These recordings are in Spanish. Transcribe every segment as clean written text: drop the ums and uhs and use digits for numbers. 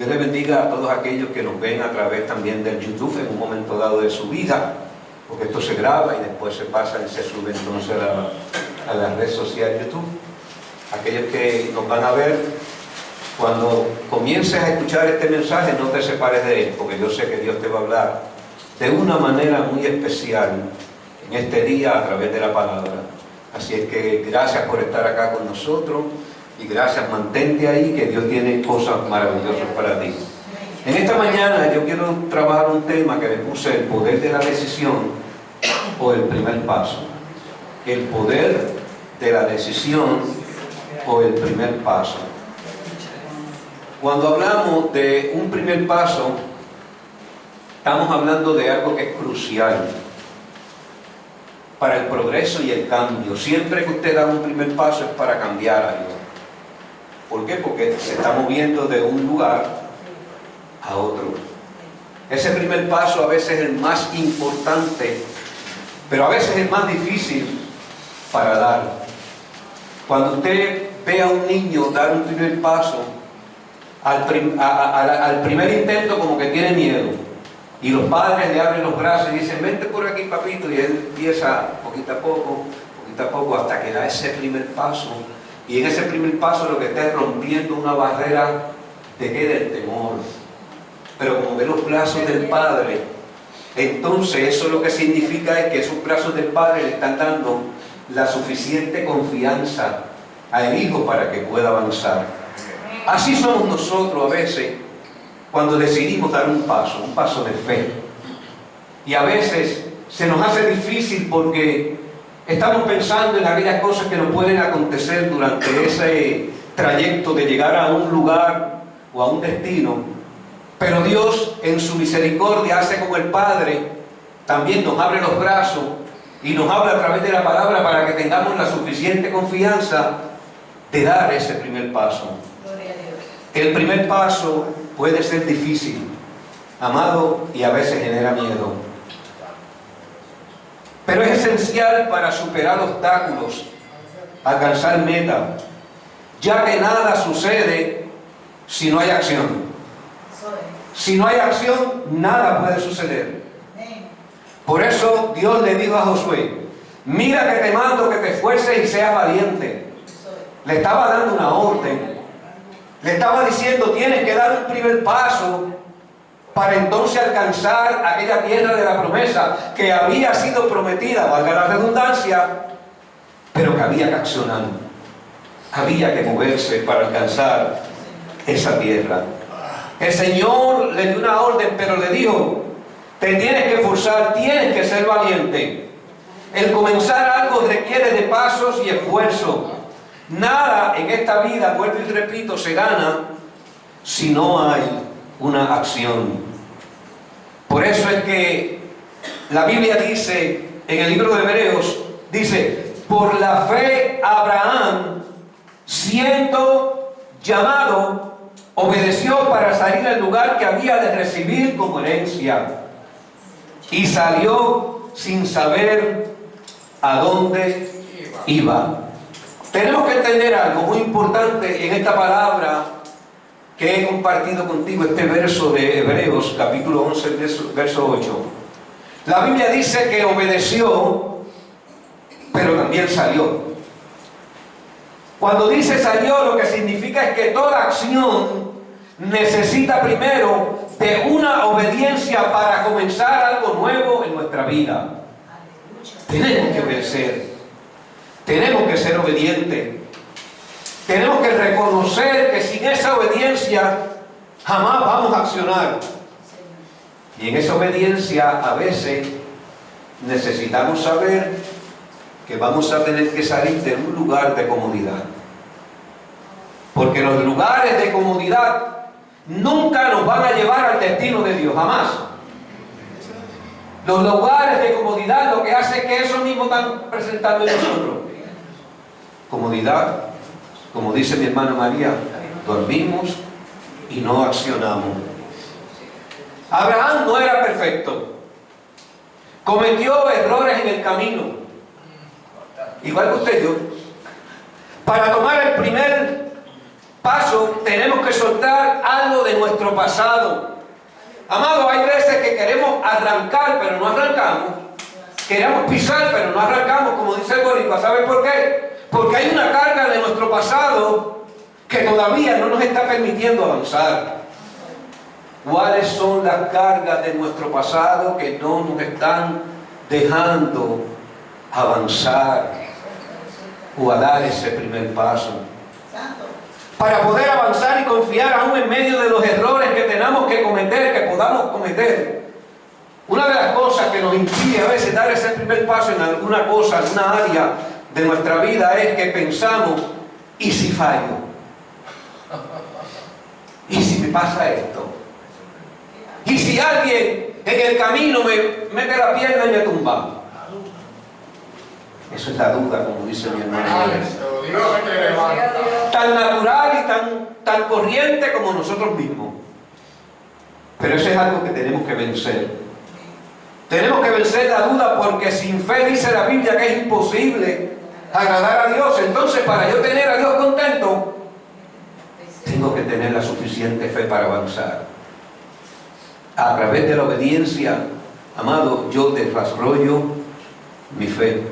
Dios le bendiga a todos aquellos que nos ven a través también del YouTube en un momento dado de su vida, porque esto se graba y después se pasa y se sube entonces a la red social YouTube. Aquellos que nos van a ver, cuando comiences a escuchar este mensaje, no te separes de él, porque yo sé que Dios te va a hablar de una manera muy especial en este día a través de la palabra. Así es que gracias por estar acá con nosotros. Y gracias, mantente ahí, que Dios tiene cosas maravillosas para ti. En esta mañana yo quiero trabajar un tema que le puse: el poder de la decisión o el primer paso. El poder de la decisión o el primer paso. Cuando hablamos de un primer paso, estamos hablando de algo que es crucial para el progreso y el cambio. Siempre que usted da un primer paso es para cambiar algo. ¿Por qué? Porque se está moviendo de un lugar a otro. Ese primer paso a veces es el más importante, pero a veces es el más difícil para dar. Cuando usted ve a un niño dar un primer paso, al primer intento como que tiene miedo. Y los padres le abren los brazos y dicen: vente por aquí, papito. Y él empieza poquito a poco, hasta que da ese primer paso. Y en ese primer paso lo que está es rompiendo una barrera de qué, del temor. Pero como ve los brazos del Padre, entonces eso lo que significa es que esos brazos del Padre le están dando la suficiente confianza al Hijo para que pueda avanzar. Así somos nosotros a veces cuando decidimos dar un paso de fe. Y a veces se nos hace difícil porque estamos pensando en aquellas cosas que nos pueden acontecer durante ese trayecto de llegar a un lugar o a un destino. Pero Dios, en su misericordia, hace como el Padre, también nos abre los brazos y nos habla a través de la palabra para que tengamos la suficiente confianza de dar ese primer paso. Gloria a Dios. El primer paso puede ser difícil, amado, y a veces genera miedo. Pero es esencial para superar obstáculos, alcanzar meta, ya que nada sucede si no hay acción. Si no hay acción, nada puede suceder. Por eso Dios le dijo a Josué: mira que te mando que te esfuerces y seas valiente. Le estaba dando una orden. Le estaba diciendo: tienes que dar un primer paso para entonces alcanzar aquella tierra de la promesa que había sido prometida, valga la redundancia, pero que había que accionar. Había que moverse para alcanzar esa tierra. El Señor le dio una orden, pero le dijo: te tienes que esforzar, tienes que ser valiente. El comenzar algo requiere de pasos y esfuerzo. Nada en esta vida, vuelvo y repito, se gana si no hay una acción. Por eso es que la Biblia dice, en el libro de Hebreos, dice: por la fe Abraham, siendo llamado, obedeció para salir al lugar que había de recibir como herencia, y salió sin saber a dónde iba. Tenemos que entender algo muy importante en esta palabra que he compartido contigo, este verso de Hebreos, capítulo 11, verso 8. La Biblia dice que obedeció, pero también salió. Cuando dice salió, lo que significa es que toda acción necesita primero de una obediencia para comenzar algo nuevo en nuestra vida. Tenemos que obedecer. Tenemos que ser obedientes. Tenemos que reconocer que sin esa obediencia jamás vamos a accionar. Y en esa obediencia a veces necesitamos saber que vamos a tener que salir de un lugar de comodidad. Porque los lugares de comodidad nunca nos van a llevar al destino de Dios, jamás. Los lugares de comodidad lo que hace es que eso mismo están presentando en nosotros. Comodidad. Como dice mi hermana María, dormimos y no accionamos. Abraham no era perfecto. Cometió errores en el camino. Igual que usted y yo. Para tomar el primer paso tenemos que soltar algo de nuestro pasado. Amado, hay veces que queremos arrancar, pero no arrancamos. Queremos pisar, pero no arrancamos, como dice el boricua. ¿Sabe por qué? Porque hay una carga de nuestro pasado que todavía no nos está permitiendo avanzar. ¿Cuáles son las cargas de nuestro pasado que no nos están dejando avanzar o a dar ese primer paso? Para poder avanzar y confiar aún en medio de los errores que tenemos que cometer, que podamos cometer. Una de las cosas que nos impide a veces dar ese primer paso en alguna cosa, alguna área de nuestra vida, es que pensamos, ¿y si fallo? ¿Y si me pasa esto? ¿Y si alguien en el camino me mete la pierna y me tumba? Eso es la duda, como dice mi hermano. Tan natural y tan corriente como nosotros mismos. Pero eso es algo que tenemos que vencer. Tenemos que vencer la duda, porque sin fe dice la Biblia que es imposible agradar a Dios. Entonces, para yo tener a Dios contento, tengo que tener la suficiente fe para avanzar. A través de la obediencia, amado, yo desarrollo mi fe.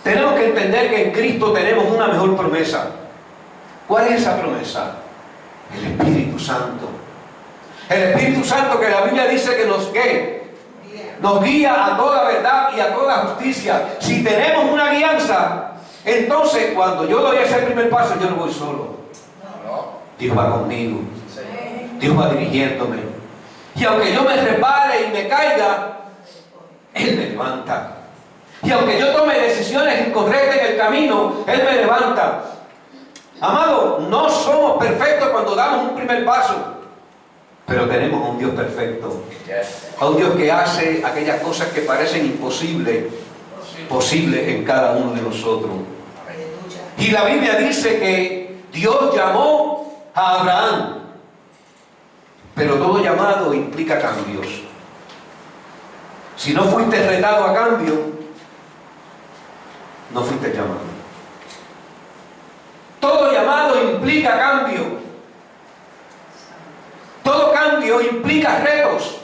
Tenemos que entender que en Cristo tenemos una mejor promesa. ¿Cuál es esa promesa? El Espíritu Santo. El Espíritu Santo, que la Biblia dice que nos guía a toda verdad y a toda justicia. Si tenemos una guianza, entonces cuando yo doy ese primer paso, yo no voy solo. Dios va conmigo. Dios va dirigiéndome. Y aunque yo me resbale y me caiga, Él me levanta. Y aunque yo tome decisiones incorrectas en el camino, Él me levanta. Amado, no somos perfectos cuando damos un primer paso, pero tenemos a un Dios perfecto. A un Dios que hace aquellas cosas que parecen imposibles, posibles en cada uno de nosotros. Y la Biblia dice que Dios llamó a Abraham. Pero todo llamado implica cambios. Si no fuiste retado a cambio, no fuiste llamado. Todo llamado implica cambio. Todo cambio implica retos.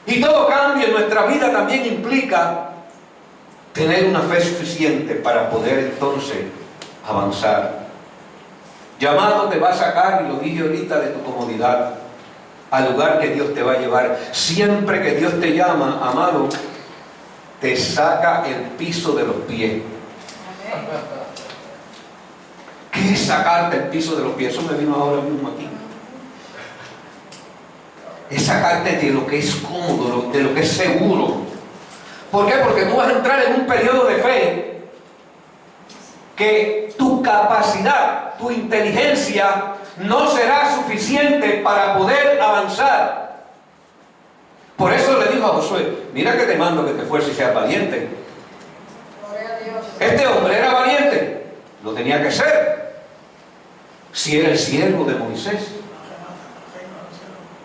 Y todo cambio en nuestra vida también implica tener una fe suficiente para poder entonces avanzar. Llamado te va a sacar, y lo dije ahorita, de tu comodidad al lugar que Dios te va a llevar. Siempre que Dios te llama, amado, te saca el piso de los pies. ¿Qué es sacarte el piso de los pies? Eso me vino ahora mismo aquí. Es sacarte de lo que es cómodo, de lo que es seguro. ¿Por qué? Porque tú vas a entrar en un periodo de fe que tu capacidad, tu inteligencia no será suficiente para poder avanzar. Por eso le dijo a Josué: mira que te mando que te esfuerces y seas valiente. Este hombre era valiente, lo tenía que ser, si era el siervo de Moisés.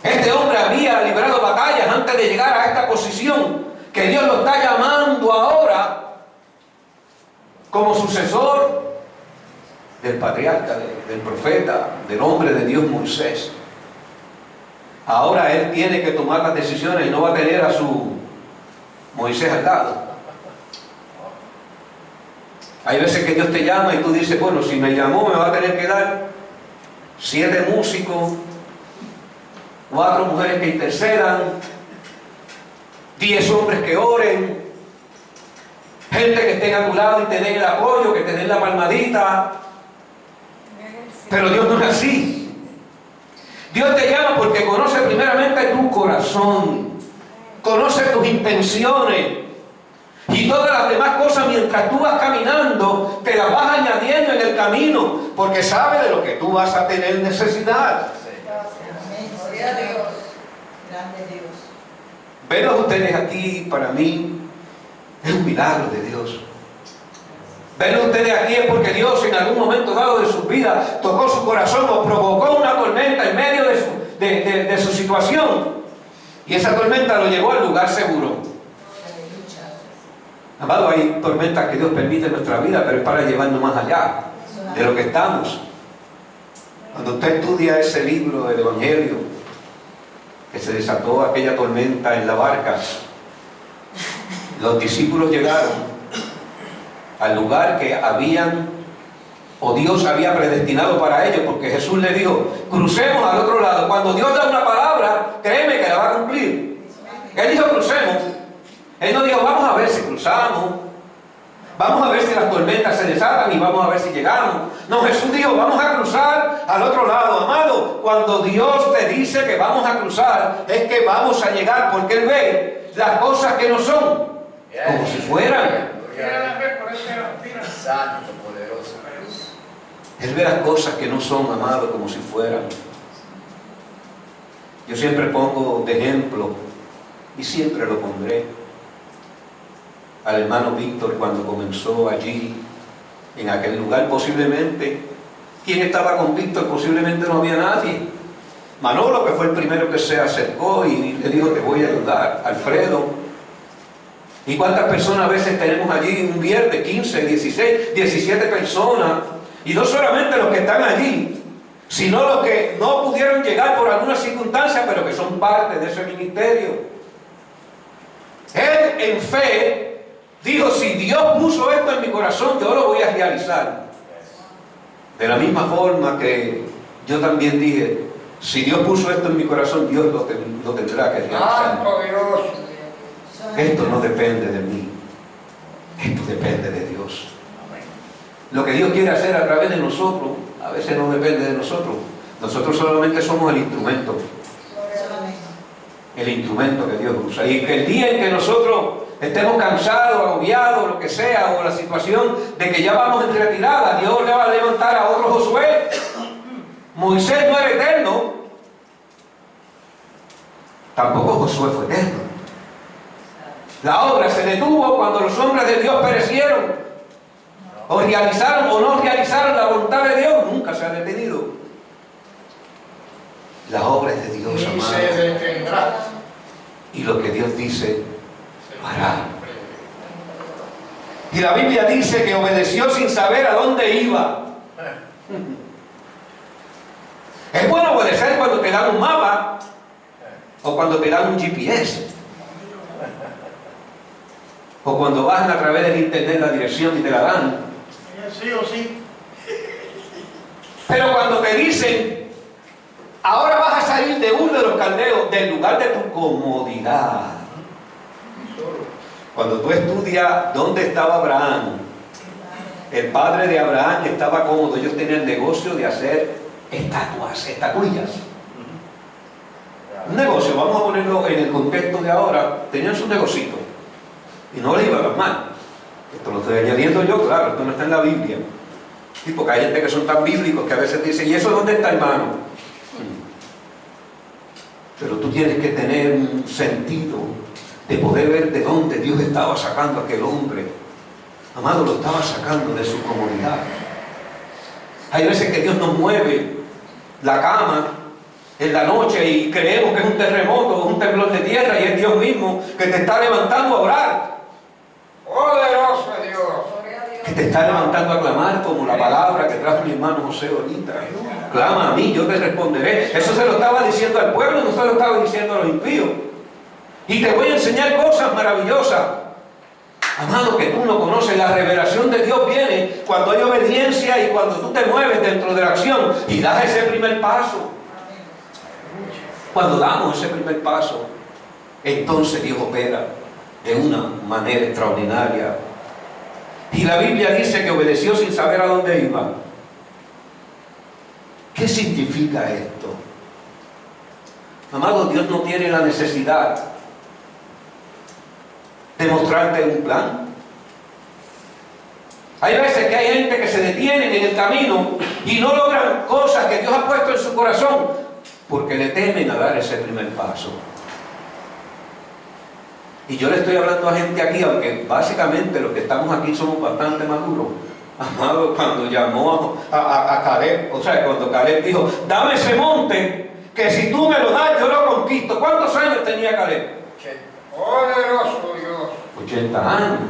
Este hombre había librado batallas antes de llegar a esta posición que Dios lo está llamando ahora como sucesor del patriarca, del profeta, del hombre de Dios Moisés. Ahora él tiene que tomar las decisiones y no va a tener a su Moisés al lado. Hay veces que Dios te llama y tú dices: bueno, si me llamó me va a tener que dar 7 músicos, 4 mujeres que intercedan, 10 hombres que oren, gente que estén a tu lado y te den el apoyo, que te den la palmadita. Pero Dios no es así. Dios te llama porque conoce primeramente tu corazón, conoce tus intenciones, y todas las demás cosas, mientras tú vas caminando, te las vas añadiendo en el camino, porque sabe de lo que tú vas a tener necesidad. Gloria a Dios. Grande Dios. Verlos ustedes aquí, para mí, es un milagro de Dios. Verlos ustedes aquí es porque Dios en algún momento dado de su vida tocó su corazón o provocó una tormenta en medio de su situación. Y esa tormenta lo llevó al lugar seguro. Amado, hay tormentas que Dios permite en nuestra vida, pero es para llevarnos más allá de lo que estamos. Cuando usted estudia ese libro del Evangelio, que se desató aquella tormenta en la barca, los discípulos llegaron al lugar que habían, o Dios había predestinado para ellos, porque Jesús les dijo, crucemos al otro lado. Cuando Dios da una palabra, créeme que la va a cumplir. Él dijo, crucemos. Él no dijo, vamos a ver si cruzamos, vamos a ver si las tormentas se desatan y vamos a ver si llegamos. No, Jesús dijo, vamos a cruzar al otro lado. Amado, cuando Dios te dice que vamos a cruzar, es que vamos a llegar, porque Él ve las cosas que no son, como si fueran. Santo, poderoso. Él ve las cosas que no son, amado, como si fueran. Yo siempre pongo de ejemplo, y siempre lo pondré, al hermano Víctor cuando comenzó allí, en aquel lugar. Posiblemente, ¿quién estaba con Víctor? Posiblemente no había nadie. Manolo, que fue el primero que se acercó y le dijo, te voy a ayudar. Alfredo. ¿Y cuántas personas a veces tenemos allí un viernes? 15, 16, 17 personas. Y no solamente los que están allí, sino los que no pudieron llegar por alguna circunstancia, pero que son parte de ese ministerio. Él, en fe, dijo, si Dios puso esto en mi corazón, yo lo voy a realizar. De la misma forma que yo también dije, si Dios puso esto en mi corazón, Dios lo tendrá que realizar. Esto no depende de mí, esto depende de Dios. Lo que Dios quiere hacer a través de nosotros, a veces no depende de nosotros. Nosotros solamente somos el instrumento. El instrumento que Dios usa. Y que el día en que nosotros estemos cansados, agobiados, lo que sea, o la situación de que ya vamos en retirada, Dios le va a levantar a otro Josué. Moisés no era eterno, tampoco Josué fue eterno. La obra se detuvo cuando los hombres de Dios perecieron, o realizaron o no realizaron la voluntad de Dios. Nunca se ha detenido. La obra es de Dios, amado. Y lo que Dios dice, hará. Y la Biblia dice que obedeció sin saber a dónde iba. Es bueno obedecer cuando te dan un mapa o cuando te dan un GPS o cuando bajan a través del internet la dirección y te la dan. Sí o sí. Pero cuando te dicen, ahora vas a salir de Ur de los Caldeos, del lugar de tu comodidad. Cuando tú estudias dónde estaba Abraham, el padre de Abraham estaba cómodo. Ellos tenían el negocio de hacer estatuillas. Un negocio, vamos a ponerlo en el contexto de ahora, tenían su negocito y no les iba a mal. Esto lo estoy añadiendo yo, claro, esto no está en la Biblia. Sí, porque hay gente que son tan bíblicos que a veces dicen, ¿y eso dónde está, hermano? Pero tú tienes que tener un sentido de poder ver de dónde Dios estaba sacando a aquel hombre. Amado, lo estaba sacando de su comodidad. Hay veces que Dios nos mueve la cama en la noche y creemos que es un terremoto o un temblor de tierra, y es Dios mismo que te está levantando a orar. Poderoso Dios. Que te está levantando a clamar, como la palabra que trajo mi hermano José ahorita. Clama a mí, yo te responderé. Eso se lo estaba diciendo al pueblo, no se lo estaba diciendo a los impíos. Y te voy a enseñar cosas maravillosas. Amado, que tú no conoces. La revelación de Dios viene cuando hay obediencia y cuando tú te mueves dentro de la acción y das ese primer paso. Cuando damos ese primer paso, entonces Dios opera de una manera extraordinaria. Y la Biblia dice que obedeció sin saber a dónde iba. ¿Qué significa esto? Amado, Dios no tiene la necesidad de mostrarte un plan. Hay veces que hay gente que se detienen en el camino y no logran cosas que Dios ha puesto en su corazón porque le temen a dar ese primer paso. Y yo le estoy hablando a gente aquí, aunque básicamente los que estamos aquí somos bastante maduros. Amado, cuando llamó a Caleb, o sea, cuando Caleb dijo, dame ese monte, que si tú me lo das, yo lo conquisto. ¿Cuántos años tenía Caleb? Poderoso Dios. 80 años.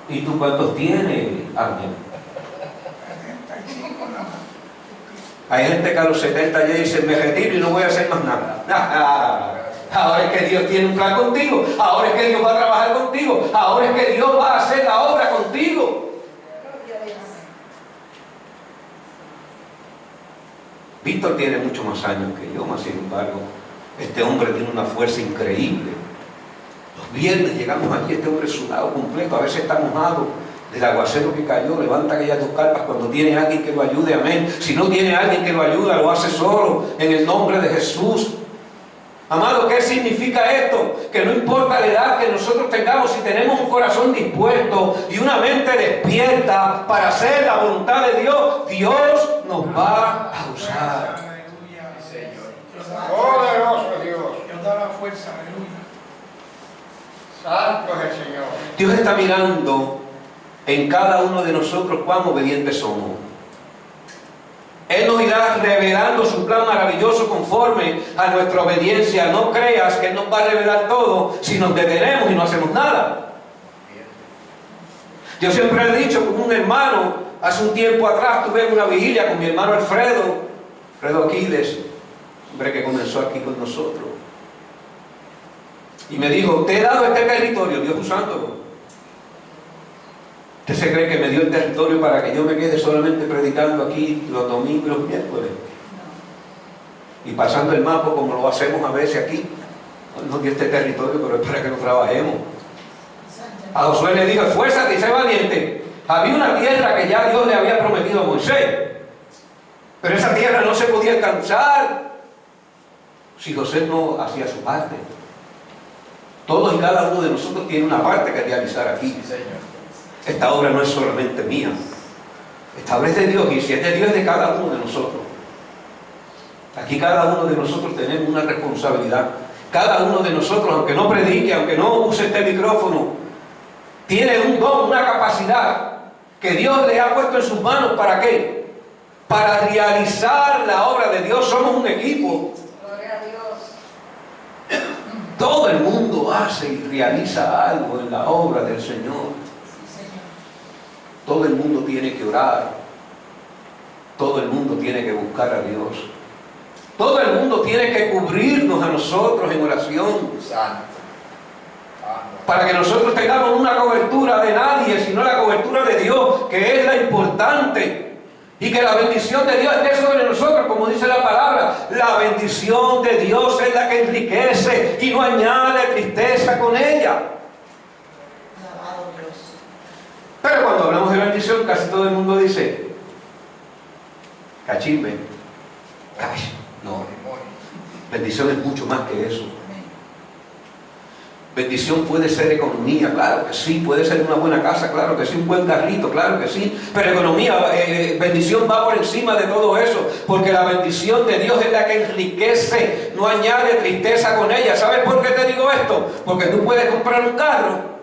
¿Y tú cuántos tienes, Ángel? Hay gente que a los 70 ya dice, me retiro y no voy a hacer más nada. Ahora es que Dios tiene un plan contigo. Ahora es que Dios va a trabajar contigo. Ahora es que Dios va a hacer la obra contigo. Víctor tiene mucho más años que yo, más sin embargo, este hombre tiene una fuerza increíble. Los viernes llegamos aquí, este hombre sudado completo, a veces está mojado del aguacero que cayó, levanta aquellas dos carpas cuando tiene alguien que lo ayude, amén. Si no tiene alguien que lo ayude, lo hace solo, en el nombre de Jesús. Amado, ¿qué significa esto? Que no importa la edad que nosotros tengamos, si tenemos un corazón dispuesto y una mente despierta para hacer la voluntad de Dios, Dios nos va a usar. Aleluya, Señor. Poderoso Dios. Dios da la fuerza, aleluya. Santo es el Señor. Dios está mirando en cada uno de nosotros cuán obedientes somos. Él nos irá revelando su plan maravilloso conforme a nuestra obediencia. No creas que Él nos va a revelar todo si nos detenemos y no hacemos nada. Yo siempre he dicho con un hermano, hace un tiempo atrás tuve una vigilia con mi hermano Alfredo Aquiles, hombre que comenzó aquí con nosotros. Y me dijo, te he dado este territorio, Dios usándolo. ¿Usted se cree que me dio el territorio para que yo me quede solamente predicando aquí los domingos y los miércoles? Y pasando el mapa como lo hacemos a veces aquí. No nos dio este territorio, pero es para que lo trabajemos. A Josué le dijo, esfuérzate y sé valiente. Había una tierra que ya Dios le había prometido a Moisés. Pero esa tierra no se podía alcanzar si José no hacía su parte. Todos y cada uno de nosotros tiene una parte que realizar aquí. Señor. Esta obra no es solamente mía. Esta obra es de Dios, y si es de Dios, es de cada uno de nosotros. Aquí cada uno de nosotros tenemos una responsabilidad. Cada uno de nosotros, aunque no predique, aunque no use este micrófono, tiene un don, una capacidad que Dios le ha puesto en sus manos. ¿Para qué? Para realizar la obra de Dios. Somos un equipo. Gloria a Dios. Todo el mundo hace y realiza algo en la obra del Señor. Todo el mundo tiene que orar. Todo el mundo tiene que buscar a Dios. Todo el mundo tiene que cubrirnos a nosotros en oración. Santo. Para que nosotros tengamos una cobertura de nadie, sino la cobertura de Dios, que es la importante. Y que la bendición de Dios esté sobre nosotros, como dice la palabra. La bendición de Dios es la que enriquece y no añade tristeza con ella. Pero cuando hablamos de bendición, casi todo el mundo dice, cachimbe, cash. No, bendición es mucho más que eso. Bendición puede ser economía, claro que sí. Puede ser una buena casa, claro que sí. Un buen carrito, claro que sí. Pero economía, bendición va por encima de todo eso. Porque la bendición de Dios es la que enriquece, no añade tristeza con ella. ¿Sabes por qué te digo esto? Porque tú puedes comprar un carro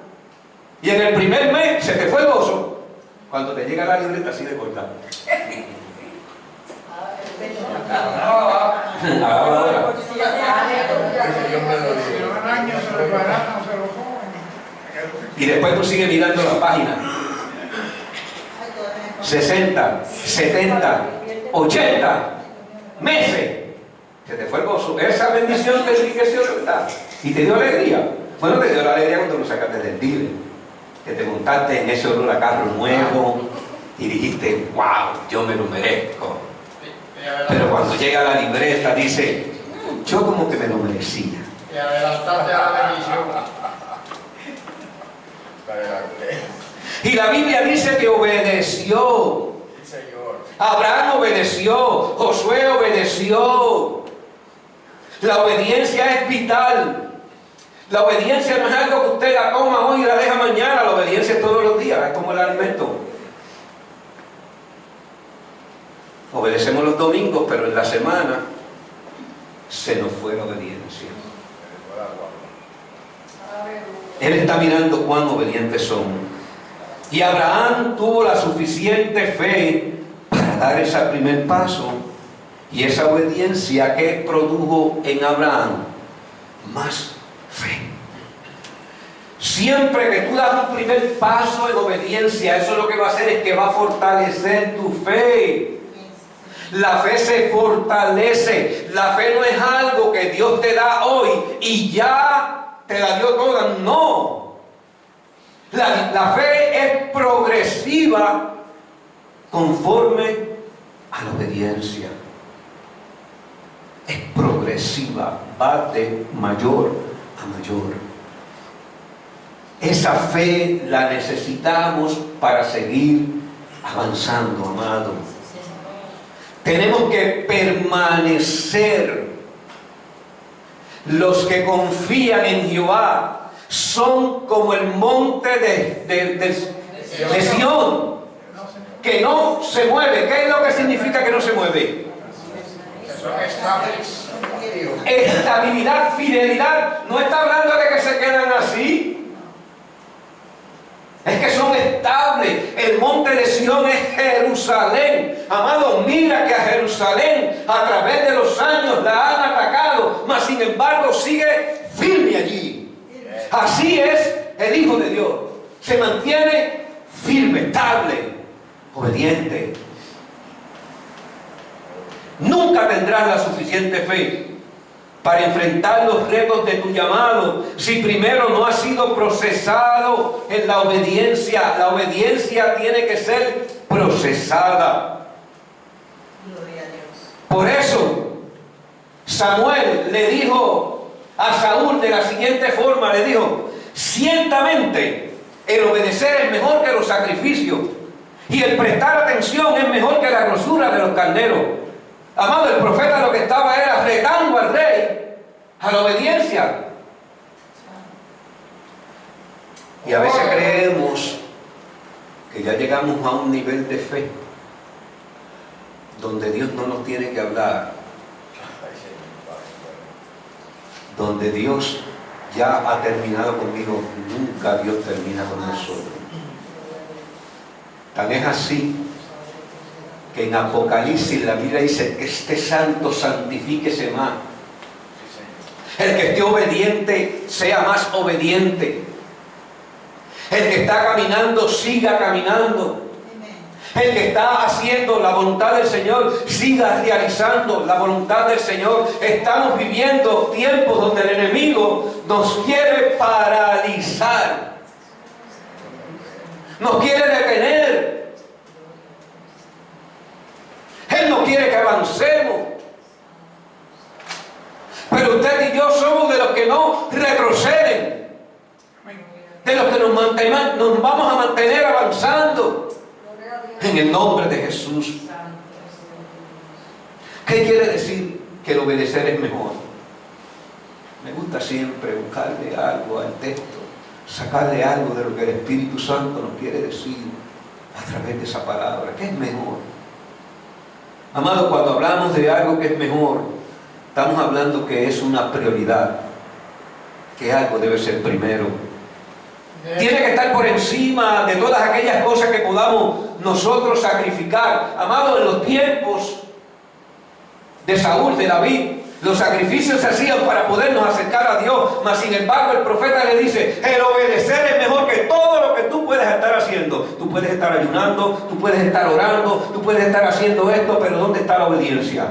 y en el primer mes se te fue el gozo cuando te llega la libreta así de corta. Ahora. Y después tú sigues mirando las páginas. 60, 70, 80 meses. Se te fue el gozo. Esa bendición te enriqueció, ¿verdad? Y te dio alegría. Bueno, te dio la alegría cuando lo sacaste del dealer. Que te montaste en ese olor a carro nuevo y dijiste, wow, yo me lo merezco. Pero cuando llega la libreta dice, yo como que me lo merecía. Y adelantaste a la bendición. Y la Biblia dice que obedeció. Señor. Abraham obedeció, Josué obedeció. La obediencia es vital. La obediencia no es algo que usted la toma hoy y la deja mañana. La obediencia es todos los días, es como el alimento. Obedecemos los domingos, pero en la semana se nos fue la obediencia. Él está mirando cuán obedientes somos. Y Abraham tuvo la suficiente fe para dar ese primer paso. Y esa obediencia que produjo en Abraham más fe. Siempre que tú das un primer paso en obediencia, eso lo que va a hacer es que va a fortalecer tu fe. La fe se fortalece. La fe no es algo que Dios te da hoy y ya te la dio toda. No. La fe es progresiva conforme a la obediencia. Es progresiva, va de mayor a mayor. Esa fe la necesitamos para seguir avanzando, amado. Tenemos que permanecer. Los que confían en Jehová son como el monte de Sión, que no se mueve. ¿Qué es lo que significa que no se mueve? Estabilidad, fidelidad. No está hablando de que se quedan así. Es que son estables. El monte de Sión es Jerusalén. Amado, mira que a Jerusalén a través de los años la han atacado, mas sin embargo sigue firme allí. Así es el Hijo de Dios. Se mantiene firme, estable, obediente. Nunca tendrás la suficiente fe para enfrentar los retos de tu llamado si primero no has sido procesado en la obediencia. La obediencia tiene que ser procesada. Por eso Samuel le dijo a Saúl de la siguiente forma, le dijo: ciertamente el obedecer es mejor que los sacrificios y el prestar atención es mejor que la grosura de los carneros. Amado, el profeta lo que estaba era retando al rey a la obediencia. Y a veces creemos que ya llegamos a un nivel de fe donde Dios no nos tiene que hablar, donde Dios ya ha terminado conmigo. Nunca Dios termina con nosotros. Tan es así que en Apocalipsis la Biblia dice que este santo santifíquese más. El que esté obediente sea más obediente. El que está caminando siga caminando. El que está haciendo la voluntad del Señor siga realizando la voluntad del Señor. Estamos viviendo tiempos donde el enemigo nos quiere paralizar, nos quiere detener. Él no quiere que avancemos. Pero usted y yo somos de los que no retroceden, de los que nos vamos a mantener avanzando en el nombre de Jesús. ¿Qué quiere decir que el obedecer es mejor? Me gusta siempre buscarle algo al texto, sacarle algo de lo que el Espíritu Santo nos quiere decir a través de esa palabra. ¿Qué es mejor? Amado, cuando hablamos de algo que es mejor, estamos hablando que es una prioridad, que algo debe ser primero. Tiene que estar por encima de todas aquellas cosas que podamos nosotros sacrificar. Amado, en los tiempos de Saúl, de David, los sacrificios se hacían para podernos acercar a Dios, mas sin embargo el profeta le dice: el obedecer es mejor que todo lo que tú puedes estar haciendo. Tú puedes estar ayunando, tú puedes estar orando, tú puedes estar haciendo esto, pero ¿dónde está la obediencia?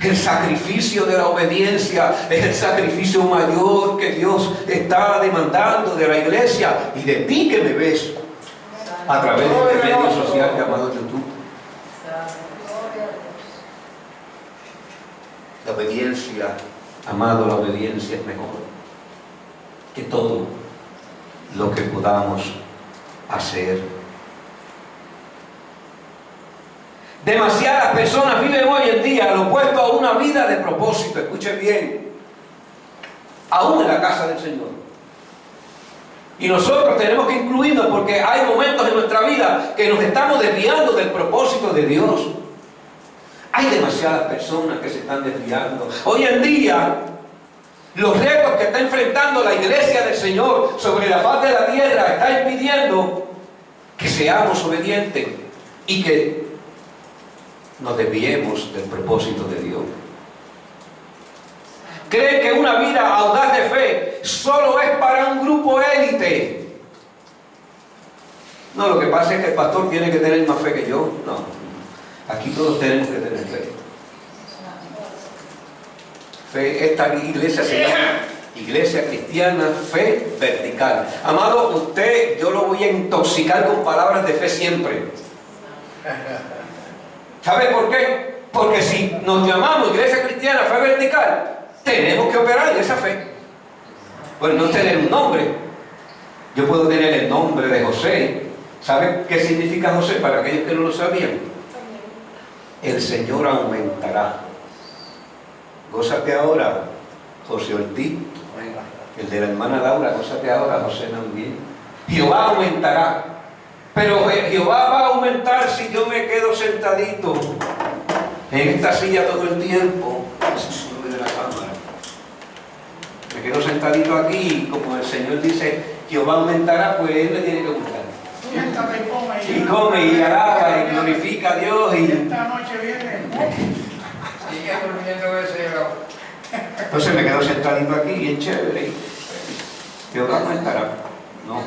El sacrificio de la obediencia es el sacrificio mayor que Dios está demandando de la iglesia y de ti que me ves a través de este medio social llamado YouTube. La obediencia, amado, la obediencia es mejor que todo lo que podamos hacer. Demasiadas personas viven hoy en día lo opuesto a una vida de propósito. Escuchen bien, aún en la casa del Señor. Y nosotros tenemos que incluirnos, porque hay momentos en nuestra vida que nos estamos desviando del propósito de Dios. Hay demasiadas personas que se están desviando. Hoy en día, los retos que está enfrentando la iglesia del Señor sobre la faz de la tierra está impidiendo que seamos obedientes y que nos desviemos del propósito de Dios. Creen que una vida audaz de fe solo es para un grupo élite. No, lo que pasa es que el pastor tiene que tener más fe que yo. No, aquí todos tenemos que tener fe. Fe, esta iglesia se llama Iglesia Cristiana Fe Vertical. Amado, usted, yo lo voy a intoxicar con palabras de fe siempre. ¿Sabe por qué? Porque si nos llamamos Iglesia Cristiana Fe Vertical, tenemos que operar en esa fe. Bueno, no tener un nombre. Yo puedo tener el nombre de José. ¿Sabe qué significa José? Para aquellos que no lo sabían. El Señor aumentará. Gózate ahora, José Ortiz. El de la hermana Laura, gózate ahora, José también. Jehová aumentará. Pero Jehová va a aumentar si yo me quedo sentadito en esta silla todo el tiempo. De la cámara. Me quedo sentadito aquí, como el Señor dice, Jehová aumentará, pues Él me tiene que gustar. Y come y alaba y glorifica a Dios. Y esta noche viene. Sigue durmiendo ese lado. Entonces me quedo sentadito aquí, bien chévere. Jehová aumentará. No.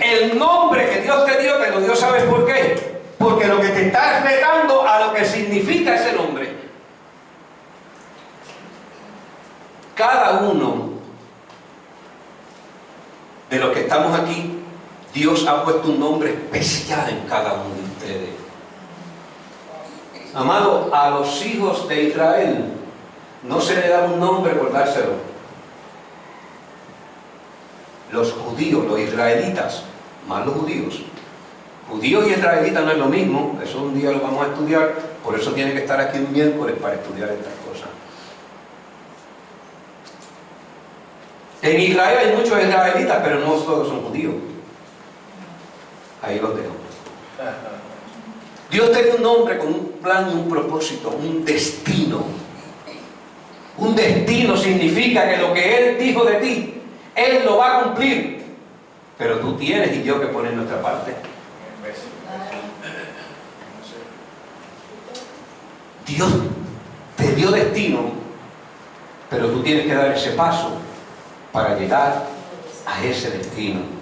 El nombre que Dios te lo dio, ¿sabes por qué? Porque lo que te está retando a lo que significa ese nombre. Cada uno de los que estamos aquí, Dios ha puesto un nombre especial en cada uno de ustedes. Amado, a los hijos de Israel no se le da un nombre por dárselo. Los judíos, los israelitas, más los judíos. Judíos y israelitas no es lo mismo, eso un día lo vamos a estudiar, por eso tiene que estar aquí un miércoles para estudiar estas cosas. En Israel hay muchos israelitas, pero no todos son judíos. Ahí los dejo. Dios te dio un nombre con un plan y un propósito, un destino. Un destino significa que lo que Él dijo de ti, Él lo va a cumplir, pero tú tienes y yo que poner nuestra parte. Dios te dio destino, pero tú tienes que dar ese paso para llegar a ese destino.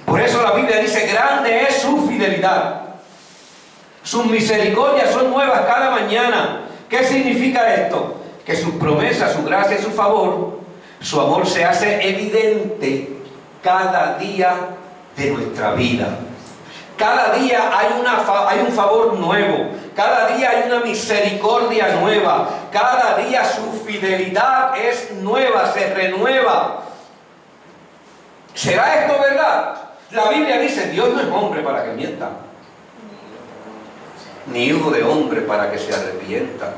Por eso la Biblia dice, grande es su fidelidad. Sus misericordias son nuevas cada mañana. ¿Qué significa esto? Que sus promesas, su gracia y su favor, su amor se hace evidente cada día de nuestra vida. Cada día hay un favor nuevo, cada día hay una misericordia nueva, cada día su fidelidad es nueva, se renueva. ¿Será esto verdad? La Biblia dice, Dios no es hombre para que mienta, ni hijo de hombre para que se arrepienta.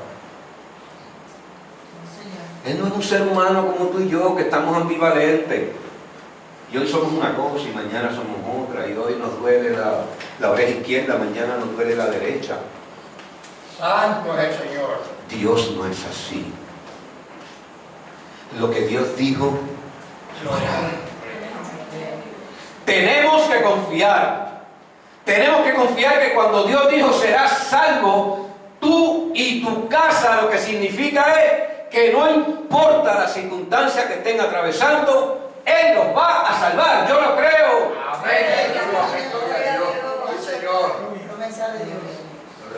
Él no es un ser humano como tú y yo, que estamos ambivalentes. Y hoy somos una cosa y mañana somos otra. Y hoy nos duele la oreja izquierda, mañana nos duele la derecha. Santo es el Señor. Dios no es así. Lo que Dios dijo, lo hará. Tenemos que confiar. Tenemos que confiar que cuando Dios dijo serás salvo, tú y tu casa, lo que significa es que no importa la circunstancia que estén atravesando, Él los va a salvar. Yo lo creo. Amén.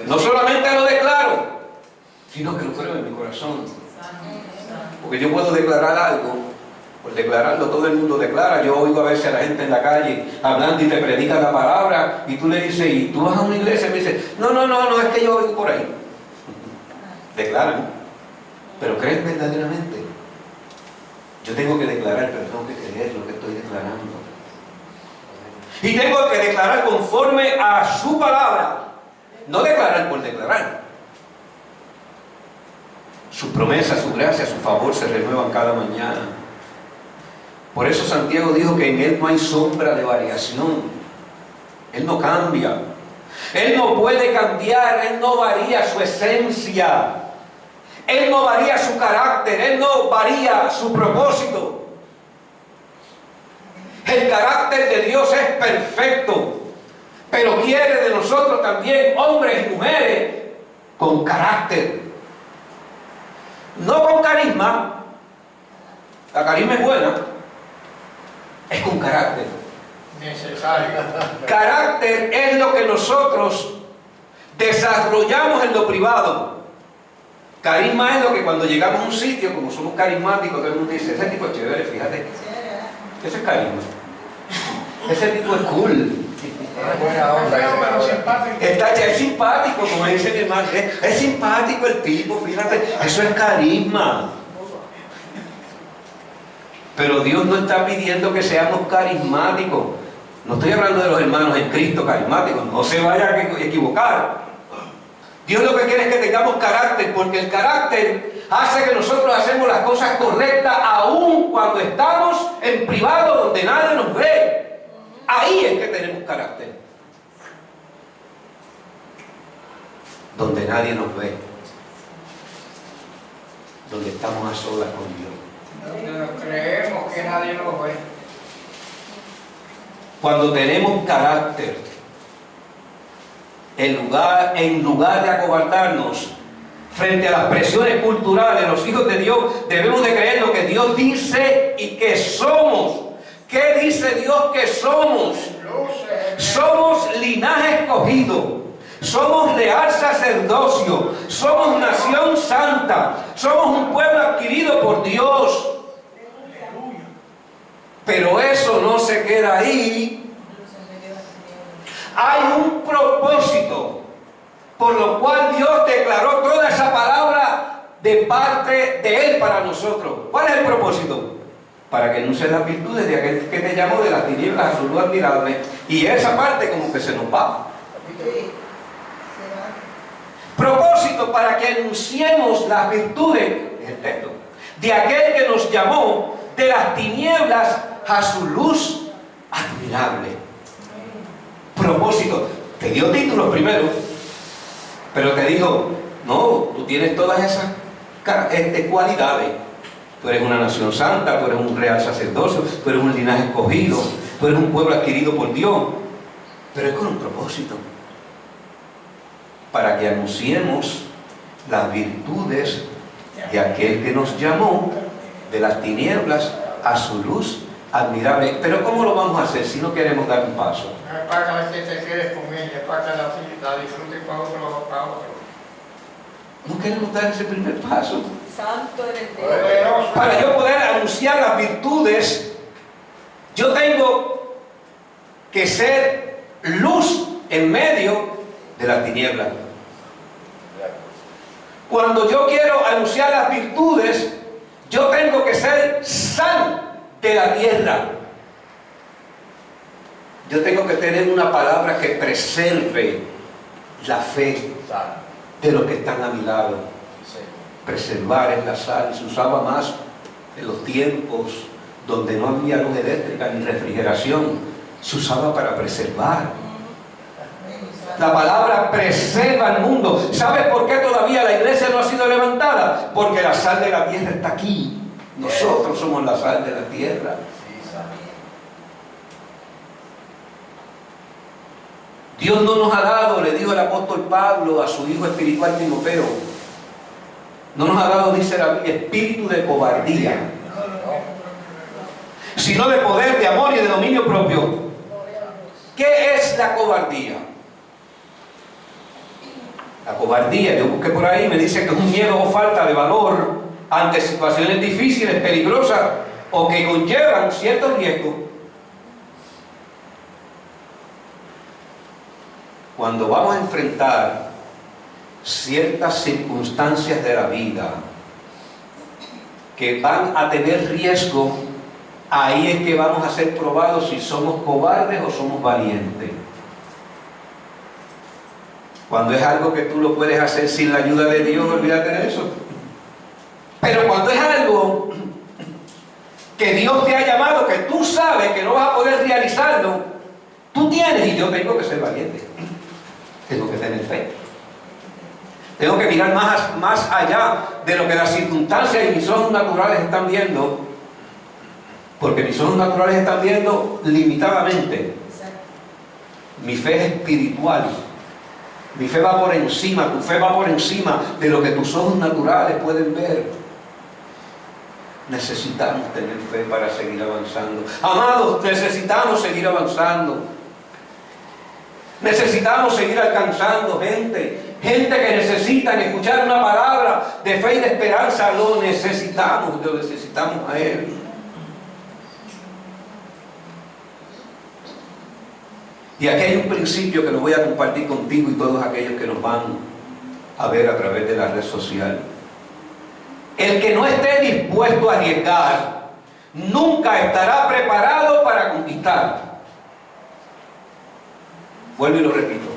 No solamente lo declaro, sino que lo creo en mi corazón. Porque yo puedo declarar algo, por declararlo todo el mundo declara. Yo oigo a veces a la gente en la calle hablando y te predica la palabra y tú le dices, ¿y tú vas a una iglesia? Y me dice, no, es que yo oigo por ahí. Declaran. Pero ¿crees verdaderamente? Yo tengo que declarar, pero tengo que creer lo que estoy declarando. Y tengo que declarar conforme a su palabra. No declarar por declarar. Su promesa, su gracia, su favor se renuevan cada mañana. Por eso Santiago dijo que en Él no hay sombra de variación. Él no cambia. Él no puede cambiar. Él no varía su esencia. Él no varía su carácter, Él no varía su propósito. El carácter de Dios es perfecto, pero quiere de nosotros también hombres y mujeres con carácter. No con carisma, la carisma es buena, es con carácter. Necesario. Carácter es lo que nosotros desarrollamos en lo privado. Carisma es lo que cuando llegamos a un sitio, como somos carismáticos, todo el mundo dice, ese tipo es chévere, fíjate. Ese es carisma. Ese tipo es cool. Es simpático, como dice mi hermano. Es simpático el tipo, fíjate. Eso es carisma. Pero Dios no está pidiendo que seamos carismáticos. No estoy hablando de los hermanos en Cristo carismáticos. No se vaya a equivocar. Dios lo que quiere es que tengamos carácter, porque el carácter hace que nosotros hacemos las cosas correctas aún cuando estamos en privado donde nadie nos ve. Ahí es que tenemos carácter. Donde nadie nos ve. Donde estamos a solas con Dios. Donde creemos que nadie nos ve. Cuando tenemos carácter, en lugar de acobardarnos frente a las presiones culturales, los hijos de Dios debemos de creer lo que Dios dice y que somos. ¿Qué dice Dios que somos? Somos linaje escogido, somos real sacerdocio, somos nación santa, somos un pueblo adquirido por Dios. Pero eso no se queda ahí. Hay un propósito por lo cual Dios declaró toda esa palabra de parte de Él para nosotros. ¿Cuál es el propósito? Para que anuncies las virtudes de aquel que te llamó de las tinieblas a su luz admirable. Y esa parte como que se nos va. Propósito para que anunciemos las virtudes, es el texto, de aquel que nos llamó de las tinieblas a su luz admirable. Propósito. Te dio títulos primero, pero te dijo, no, tú tienes todas esas cualidades. Tú eres una nación santa, tú eres un real sacerdocio, tú eres un linaje escogido, tú eres un pueblo adquirido por Dios. Pero es con un propósito. Para que anunciemos las virtudes de aquel que nos llamó de las tinieblas a su luz admirable. Pero ¿cómo lo vamos a hacer si no queremos dar un paso? Para que te quedes con ella, para que la disfrutes para otro. No queremos dar ese primer paso. Santo eres Dios. Para yo poder anunciar las virtudes, yo tengo que ser luz en medio de las tinieblas. Cuando yo quiero anunciar las virtudes, yo tengo que ser sal de la tierra. Yo tengo que tener una palabra que preserve la fe de los que están a mi lado. Preservar es la sal. Se usaba más en los tiempos donde no había luz eléctrica ni refrigeración. Se usaba para preservar. La palabra preserva el mundo. ¿Sabes por qué todavía la iglesia no ha sido levantada? Porque la sal de la tierra está aquí. Nosotros somos la sal de la tierra. Dios no nos ha dado, le dijo el apóstol Pablo a su hijo espiritual Timoteo, no nos ha dado, dice la Biblia, espíritu de cobardía, sino de poder, de amor y de dominio propio. ¿Qué es la cobardía? La cobardía, yo busqué por ahí, me dice que es un miedo o falta de valor ante situaciones difíciles, peligrosas o que conllevan ciertos riesgos. Cuando vamos a enfrentar ciertas circunstancias de la vida que van a tener riesgo, ahí es que vamos a ser probados si somos cobardes o somos valientes. Cuando es algo que tú lo puedes hacer sin la ayuda de Dios, olvídate de eso. Pero cuando es algo que Dios te ha llamado, que tú sabes que no vas a poder realizarlo, tú tienes, y yo tengo que ser valiente. Tengo que tener fe. Tengo que mirar más allá de lo que las circunstancias y mis ojos naturales están viendo, porque mis ojos naturales están viendo limitadamente. Mi fe es espiritual. Mi fe va por encima, tu fe va por encima de lo que tus ojos naturales pueden ver. Necesitamos tener fe para seguir avanzando. Amados, necesitamos seguir avanzando. Necesitamos seguir alcanzando gente que necesita escuchar una palabra de fe y de esperanza. Lo necesitamos a Él. Y aquí hay un principio que lo voy a compartir contigo y todos aquellos que nos van a ver a través de la red social. El que no esté dispuesto a arriesgar nunca estará preparado para conquistar. Vuelvo y lo repito.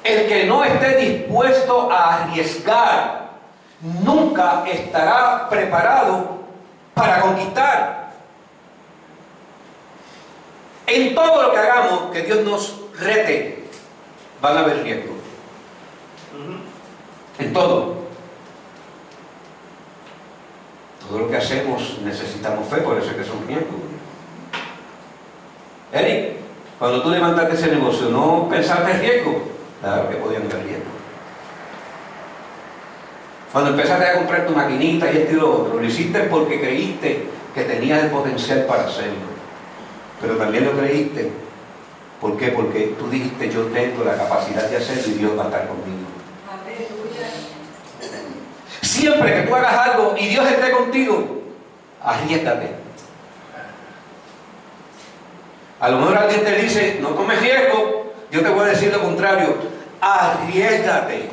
El que no esté dispuesto a arriesgar nunca estará preparado para conquistar. En todo lo que hagamos, que Dios nos rete, van a haber riesgos. En todo. Todo lo que hacemos necesitamos fe, por eso es que son riesgos. Eric, cuando tú levantaste ese negocio, ¿no pensaste en riesgo? Claro que podían haber riesgo. Cuando empezaste a comprar tu maquinita y esto y lo otro, lo hiciste porque creíste que tenías el potencial para hacerlo. Pero también lo creíste. ¿Por qué? Porque tú dijiste, yo tengo la capacidad de hacerlo y Dios va a estar conmigo. Siempre que tú hagas algo y Dios esté contigo, arriésgate. A lo mejor alguien te dice, no tomes riesgo. Yo te voy a decir lo contrario, arriésgate.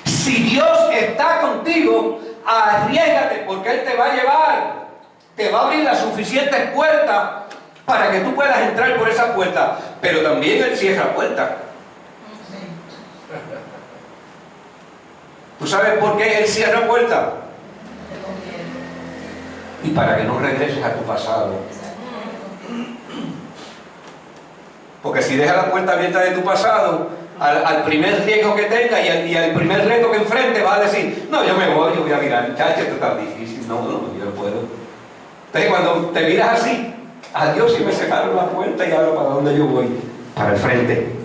Si Dios está contigo, arriésgate, porque Él te va a llevar, te va a abrir las suficientes puertas para que tú puedas entrar por esa puerta. Pero también Él cierra puertas. ¿Tú sabes por qué Él cierra puertas? Y para que no regreses a tu pasado. Porque si dejas la puerta abierta de tu pasado, al primer riesgo que tenga y al primer reto que enfrente, vas a decir, no, yo me voy, yo voy a mirar, muchacho, esto está difícil, no, yo no puedo. Entonces cuando te miras así, adiós, y me cerraron la puerta y ahora ¿para dónde yo voy? Para el frente.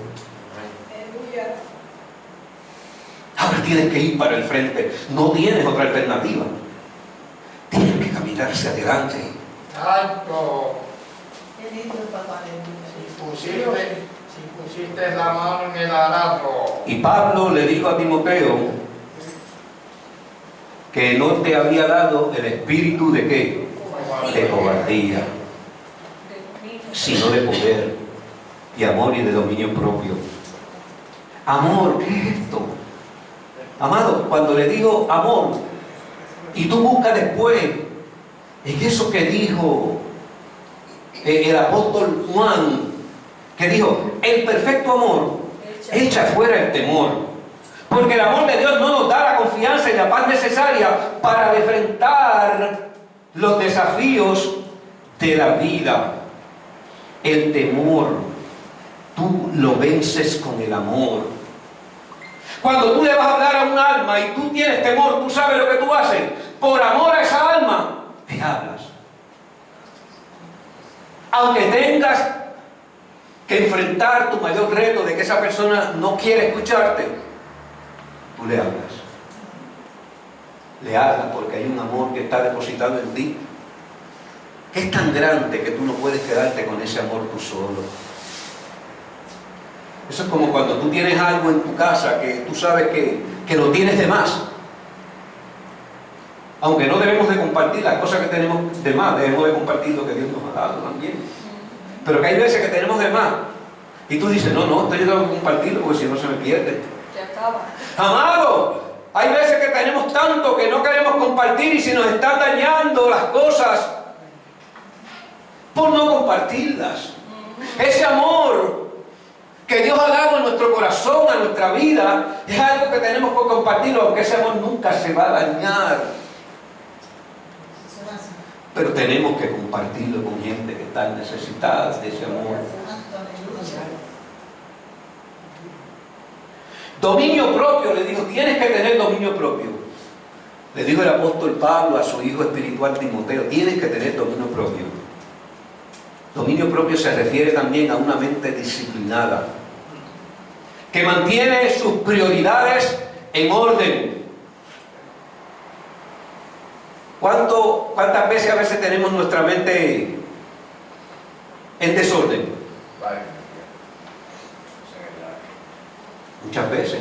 Ahora tienes que ir para el frente, no tienes otra alternativa. Tienes que caminar hacia adelante. Alto. Qué lindo el papá de Si pusiste la mano en el arado. Y Pablo le dijo a Timoteo que no te había dado el espíritu de ¿qué? De cobardía, sino de poder y amor y de dominio propio. Amor, ¿qué es esto? Amado, cuando le digo amor y tú buscas después en eso que dijo el apóstol Juan, que dijo, el perfecto amor echa fuera el temor, porque el amor de Dios no nos da la confianza y la paz necesaria para enfrentar los desafíos de la vida. El temor tú lo vences con el amor. Cuando tú le vas a hablar a un alma y tú tienes temor, tú sabes lo que tú haces. Por amor a esa alma, le hablas. Aunque tengas que enfrentar tu mayor reto de que esa persona no quiere escucharte, tú le hablas. Le hablas porque hay un amor que está depositado en ti, que es tan grande que tú no puedes quedarte con ese amor tú solo. Eso es como cuando tú tienes algo en tu casa que tú sabes que lo tienes de más. Aunque no debemos de compartir las cosas que tenemos de más, debemos de compartir lo que Dios nos ha dado también. Pero que hay veces que tenemos de más. Y tú dices, no, esto yo tengo que compartirlo porque si no se me pierde. Se acaba. Amado, hay veces que tenemos tanto que no queremos compartir y se nos están dañando las cosas por no compartirlas. Ese amor que Dios ha dado en nuestro corazón, a nuestra vida, es algo que tenemos que compartirlo, aunque ese amor nunca se va a dañar. Pero tenemos que compartirlo con gente que está necesitada de ese amor. Dominio propio, le dijo, tienes que tener dominio propio. Le dijo el apóstol Pablo a su hijo espiritual Timoteo, tienes que tener dominio propio. Dominio propio se refiere también a una mente disciplinada, que mantiene sus prioridades en orden. ¿Cuántas veces tenemos nuestra mente en desorden? Muchas veces.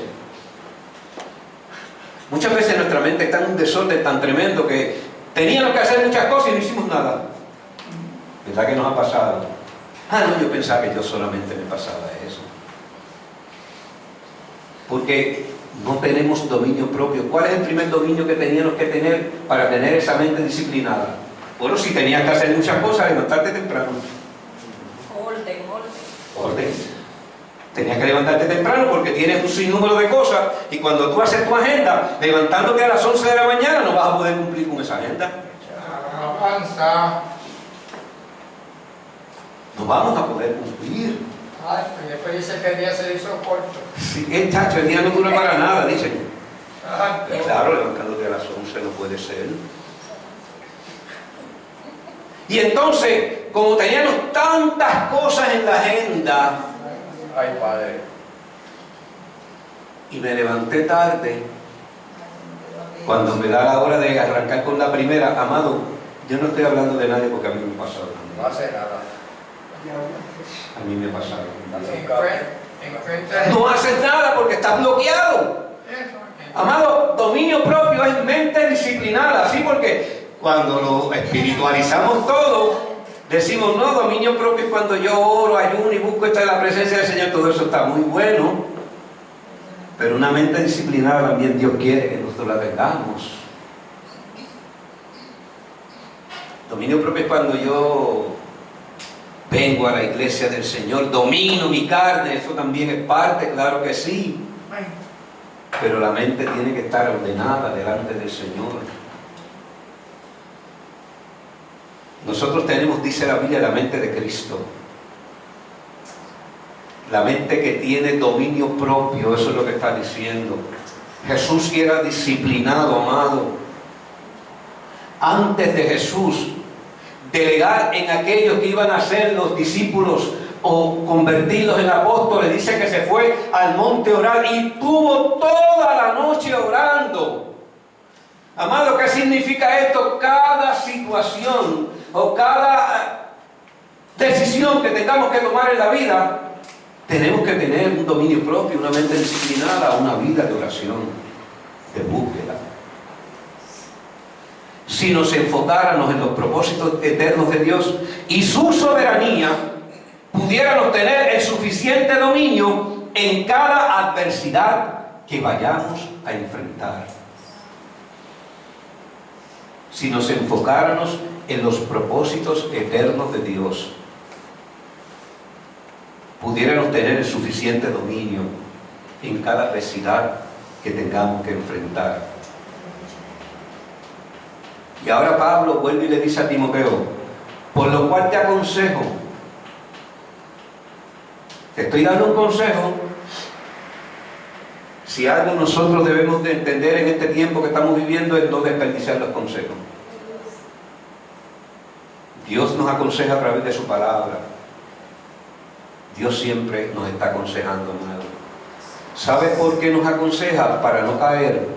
Muchas veces nuestra mente está en un desorden tan tremendo que teníamos que hacer muchas cosas y no hicimos nada. ¿Verdad que nos ha pasado? No, yo pensaba que yo solamente me pasaba eso. Porque no tenemos dominio propio. ¿Cuál es el primer dominio que teníamos que tener para tener esa mente disciplinada? Bueno, si tenías que hacer muchas cosas, levantarte temprano. Orden. Tenías que levantarte temprano porque tienes un sinnúmero de cosas y cuando tú haces tu agenda, levantándote a las 11 de la mañana, no vas a poder cumplir con esa agenda. Avanza. No vamos a poder cumplir. Ay, después dice que el día se hizo corto. Sí, chacho, el día no dura para nada, dicen. Y claro, levantándote a las 11 no puede ser. Y entonces, como teníamos tantas cosas en la agenda, Ay, Padre. y me levanté tarde, cuando me da la hora de arrancar con la primera, amado, yo no estoy hablando de nadie porque a mí me ha pasado. No hace nada. A mí me ha pasado. No No haces nada porque estás bloqueado. Amado, dominio propio es mente disciplinada, ¿sí? Porque cuando lo espiritualizamos todo, decimos, no, dominio propio es cuando yo oro, ayuno y busco estar en la presencia del Señor, todo eso está muy bueno, pero una mente disciplinada también Dios quiere que nosotros la tengamos. Dominio propio es cuando yo vengo a la iglesia del Señor, domino mi carne, eso también es parte, claro que sí. Pero la mente tiene que estar ordenada delante del Señor. Nosotros tenemos, dice la Biblia, la mente de Cristo. La mente que tiene dominio propio, eso es lo que está diciendo. Jesús era disciplinado, amado. Antes de Jesús delegar en aquellos que iban a ser los discípulos o convertidos en apóstoles, dice que se fue al monte a orar y tuvo toda la noche orando. Amado, ¿qué significa esto? Cada situación o cada decisión que tengamos que tomar en la vida, tenemos que tener un dominio propio, una mente disciplinada, una vida de oración, de búsqueda. Si nos enfocáramos en los propósitos eternos de Dios y su soberanía, pudiéramos tener el suficiente dominio en cada adversidad que vayamos a enfrentar. Si nos enfocáramos en los propósitos eternos de Dios, pudiéramos tener el suficiente dominio en cada adversidad que tengamos que enfrentar. Y ahora Pablo vuelve y le dice a Timoteo, por lo cual te aconsejo, te estoy dando un consejo. Si algo nosotros debemos de entender en este tiempo que estamos viviendo es no desperdiciar los consejos. Dios nos aconseja a través de su palabra. Dios siempre nos está aconsejando, hermano. ¿Sabe por qué nos aconseja? Para no caer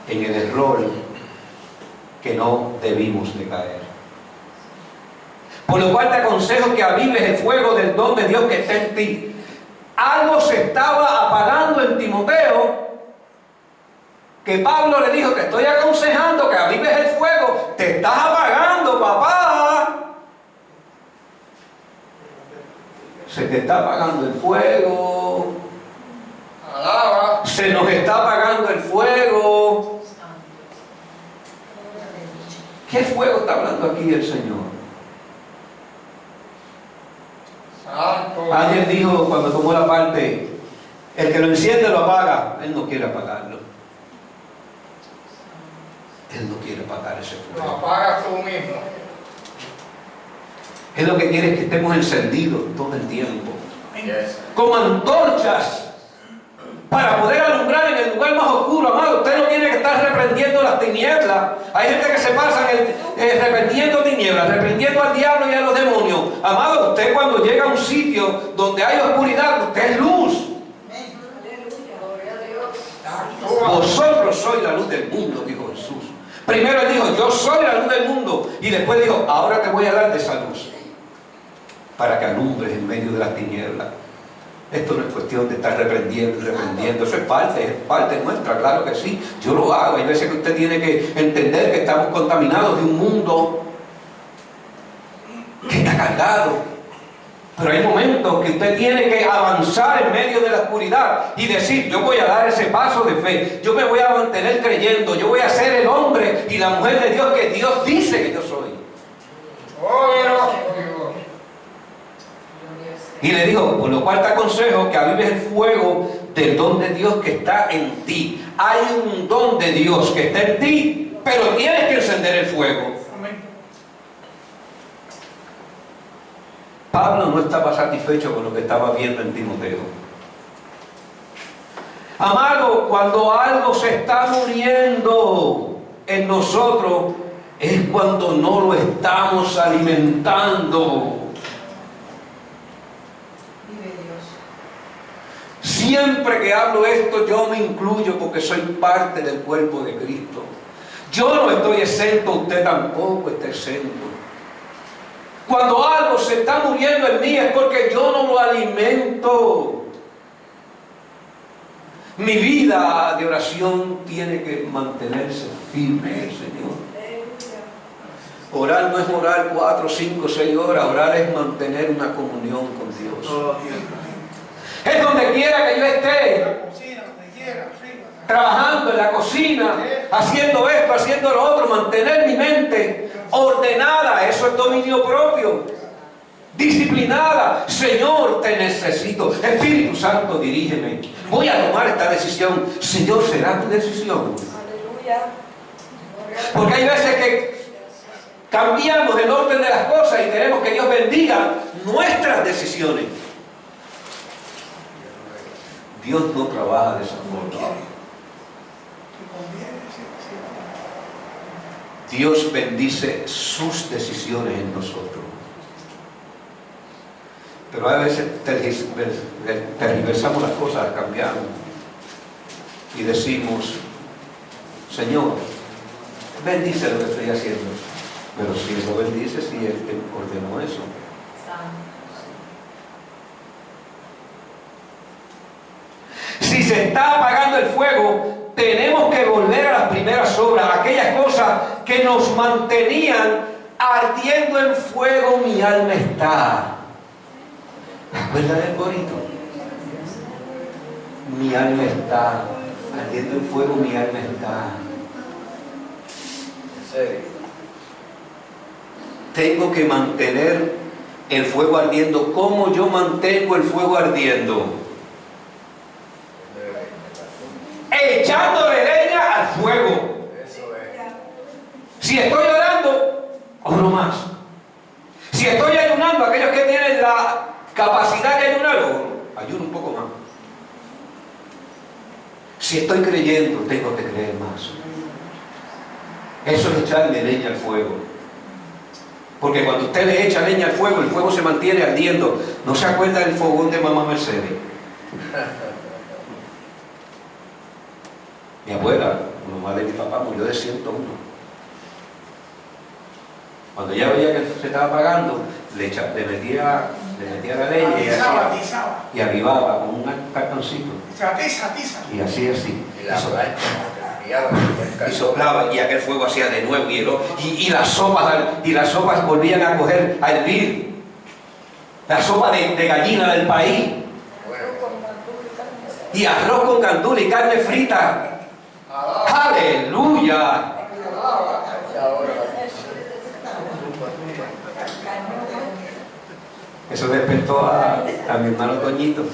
en el error que no debimos de caer. Por lo cual te aconsejo que avives el fuego del don de Dios que está en ti. Algo se estaba apagando en Timoteo, que Pablo le dijo, te estoy aconsejando que avives el fuego, te estás apagando, papá. Se te está apagando el fuego. Alaba. Se nos está apagando el fuego. ¿Qué fuego está hablando aquí el Señor? Alguien dijo cuando tomó la parte, el que lo enciende lo apaga. Él no quiere apagarlo. Él no quiere apagar ese fuego. Lo apagas tú mismo. Él lo que quiere es que estemos encendidos todo el tiempo. Yes. Como antorchas para poder alumbrar en el lugar más oscuro. Amado, usted no tiene que estar reprendiendo las tinieblas. Hay gente que se pasa reprendiendo tinieblas, reprendiendo al diablo y a los demonios. Amado, usted cuando llega a un sitio donde hay oscuridad, usted es luz. Vosotros sois la luz del mundo, dijo Jesús. Primero Él dijo, yo soy la luz del mundo. Y después dijo, ahora te voy a dar de esa luz, para que alumbres en medio de las tinieblas. Esto no es cuestión de estar reprendiendo y reprendiendo. Eso es parte nuestra, claro que sí. Yo lo hago. Hay veces que usted tiene que entender que estamos contaminados de un mundo que está cargado. Pero hay momentos que usted tiene que avanzar en medio de la oscuridad y decir, yo voy a dar ese paso de fe, yo me voy a mantener creyendo, yo voy a ser el hombre y la mujer de Dios que Dios dice que yo soy. Y le dijo, por lo cual te aconsejo que avives el fuego del don de Dios que está en ti. Hay un don de Dios que está en ti, pero tienes que encender el fuego. Pablo no estaba satisfecho con lo que estaba viendo en Timoteo. Amado, cuando algo se está muriendo en nosotros, es cuando no lo estamos alimentando. Siempre que hablo esto, yo me incluyo porque soy parte del cuerpo de Cristo. Yo no estoy exento, usted tampoco está exento. Cuando algo se está muriendo en mí es porque yo no lo alimento. Mi vida de oración tiene que mantenerse firme, Señor. Orar no es orar 4, 5, 6 horas. Orar es mantener una comunión con Dios. Es donde quiera que yo esté, trabajando en la cocina, haciendo esto, haciendo lo otro, mantener mi mente ordenada. Eso es dominio propio. Disciplinada. Señor, te necesito. Espíritu Santo, dirígeme. Voy a tomar esta decisión. Señor, será tu decisión. Porque hay veces que cambiamos el orden de las cosas y queremos que Dios bendiga nuestras decisiones. Dios no trabaja de esa forma. Dios bendice sus decisiones en nosotros. Pero a veces tergiversamos las cosas, cambiamos y decimos, Señor, bendice lo que estoy haciendo. Pero si Él lo bendice, si Él ordenó eso. Si se está apagando el fuego, tenemos que volver a las primeras obras, aquellas cosas que nos mantenían ardiendo en fuego. Mi alma está. ¿Recuerdan el corito? Mi alma está ardiendo en fuego, mi alma está. ¿En serio? Tengo que mantener el fuego ardiendo. ¿Cómo yo mantengo el fuego ardiendo? Echándole leña al fuego. Si estoy orando, oro más. Si estoy ayunando, aquellos que tienen la capacidad de ayunar, ayuno un poco más. Si estoy creyendo, tengo que creer más. Eso es echarle leña al fuego. Porque cuando usted le echa leña al fuego, el fuego se mantiene ardiendo. ¿No se acuerda del fogón de mamá Mercedes? Mi abuela, la mamá de mi papá, murió de 101. Cuando ella veía que se estaba apagando, le metía la leña y avivaba con un cartoncito. Y así. Y soplaba y aquel fuego hacía de nuevo y las sopas volvían a coger, a hervir. La sopa de gallina del país. Y arroz con gandula y carne frita. ¡Aleluya! Eso despertó a mi hermano Toñito.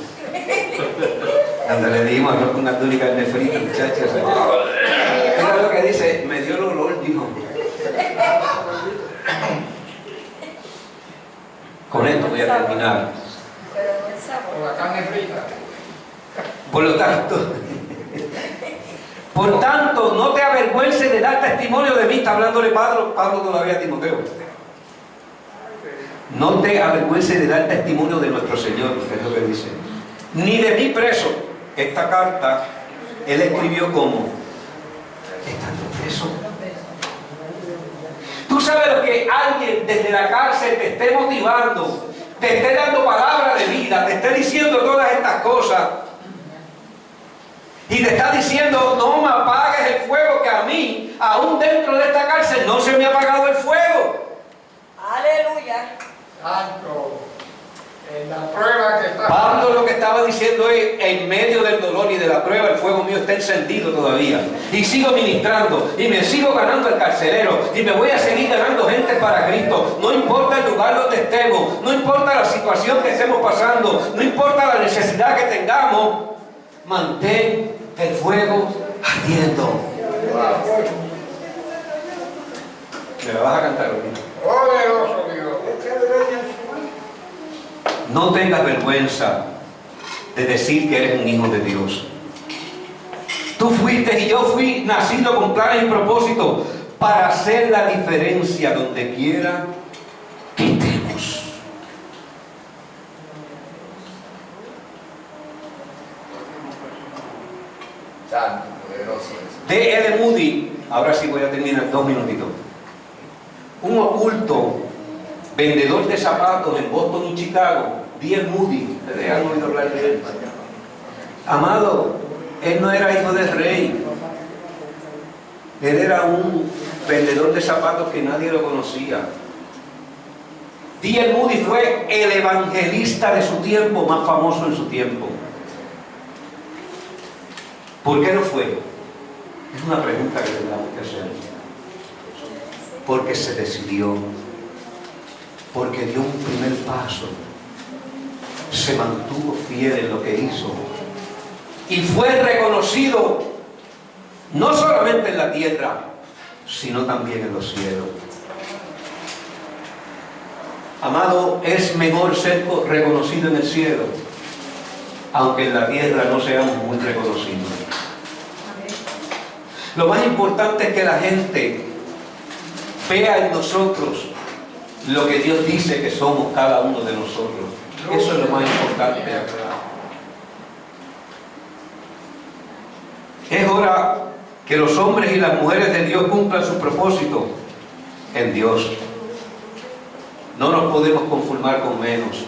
Cuando le dimos arroz con gandula y carne frita, muchachos. Mira lo que dice, me dio el olor, dijo. Con esto voy a terminar. Con la carne frita. Por tanto, no te avergüences de dar testimonio de mí. Está hablándole Pablo todavía a Timoteo. No te avergüences de dar testimonio de nuestro Señor, que es lo que dice. Ni de mí preso. Esta carta, él escribió como estando preso. Tú sabes lo que alguien desde la cárcel te esté motivando, te esté dando palabra de vida, te esté diciendo todas estas cosas. Y te está diciendo, no me apagues el fuego, que a mí, aún dentro de esta cárcel, no se me ha apagado el fuego. Aleluya. Santo. En la prueba que está. Pablo lo que estaba diciendo es, en medio del dolor y de la prueba, el fuego mío está encendido todavía. Y sigo ministrando, y me sigo ganando el carcelero, y me voy a seguir ganando gente para Cristo. No importa el lugar donde estemos, no importa la situación que estemos pasando, no importa la necesidad que tengamos, mantén el fuego ardiendo. ¿Me la vas a cantar ahorita? Poderoso Dios. No tengas vergüenza de decir que eres un hijo de Dios. Tú fuiste y yo fui nacido con planes y propósitos para hacer la diferencia donde quiera que estemos. Santo, poderoso. D.L. Moody, ahora sí voy a terminar 2 minutitos. Un oculto vendedor de zapatos en Boston y Chicago, D.L. Moody, ¿ustedes han oído hablar de él? Amado, él no era hijo del rey. Él era un vendedor de zapatos que nadie lo conocía. D.L. Moody fue el evangelista de su tiempo, más famoso en su tiempo. ¿Por qué no fue? Es una pregunta que tendremos que hacer. Porque se decidió, porque dio un primer paso, se mantuvo fiel en lo que hizo y fue reconocido no solamente en la tierra, sino también en los cielos. Amado, es mejor ser reconocido en el cielo, aunque en la tierra no seamos muy reconocidos. Lo más importante es que la gente vea en nosotros lo que Dios dice que somos cada uno de nosotros. Eso es lo más importante. Es hora que los hombres y las mujeres de Dios cumplan su propósito en Dios. No nos podemos conformar con menos.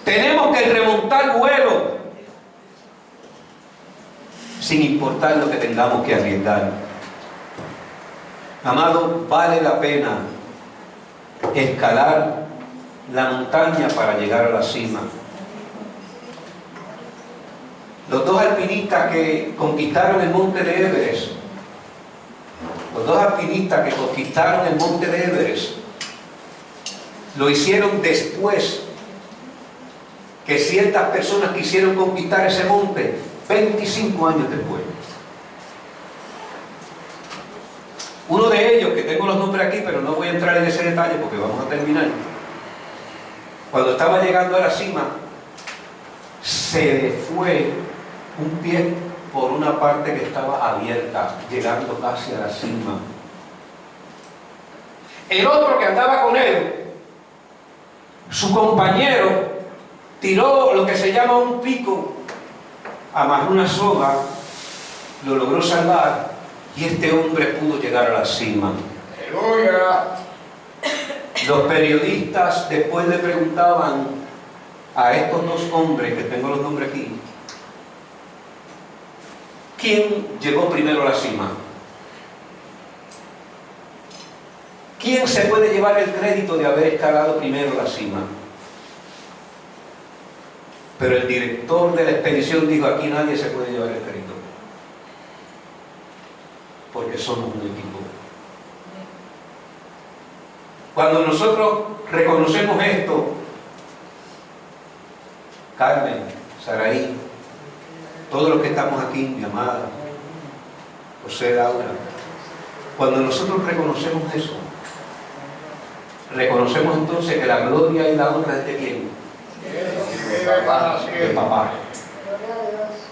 Tenemos que remontar vuelo sin importar lo que tengamos que arriesgar. Amado, vale la pena escalar la montaña para llegar a la cima. Los 2 alpinistas que conquistaron el monte de Everest, los 2 alpinistas que conquistaron el monte de Everest, lo hicieron después que ciertas personas quisieron conquistar ese monte, 25 años después. Uno de ellos, que tengo los nombres aquí, pero no voy a entrar en ese detalle porque vamos a terminar. Cuando estaba llegando a la cima, se le fue un pie por una parte que estaba abierta, llegando casi a la cima. El otro que andaba con él, su compañero, tiró lo que se llama un pico, amarró una soga, lo logró salvar y este hombre pudo llegar a la cima. Aleluya. Los periodistas después le preguntaban a estos 2 hombres, que tengo los nombres aquí, ¿quién llegó primero a la cima? ¿Quién se puede llevar el crédito de haber escalado primero la cima? Pero el director de la expedición dijo, aquí nadie se puede llevar el crédito, porque somos un equipo. Cuando nosotros reconocemos esto, Carmen, Saraí, todos los que estamos aquí, mi amada, José, Laura, cuando nosotros reconocemos eso, reconocemos entonces que la gloria y la honra es de quién? De papá.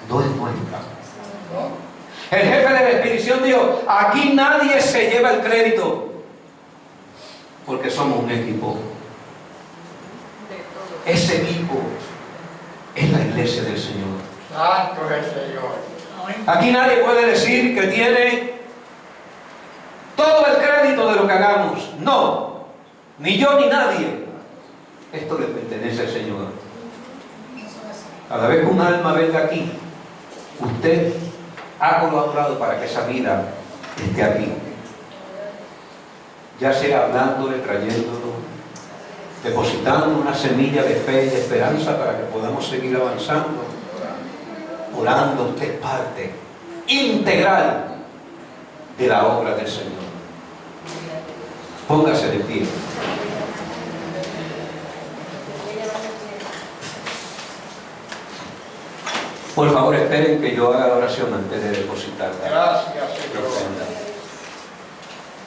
No es nuestra. El jefe de la expedición dijo, aquí nadie se lleva el crédito, porque somos un equipo. Ese equipo es la iglesia del Señor. Santo es el Señor. Aquí nadie puede decir que tiene todo el crédito que hagamos. No, ni yo ni nadie. Esto le pertenece al Señor. Cada vez que un alma venga aquí, usted ha colaborado para que esa vida esté aquí. Ya sea hablándole, trayéndolo, depositando una semilla de fe y de esperanza para que podamos seguir avanzando. Orando, usted es parte integral de la obra del Señor. Póngase de pie. Por favor, esperen que yo haga la oración antes de depositar. Gracias, Señor.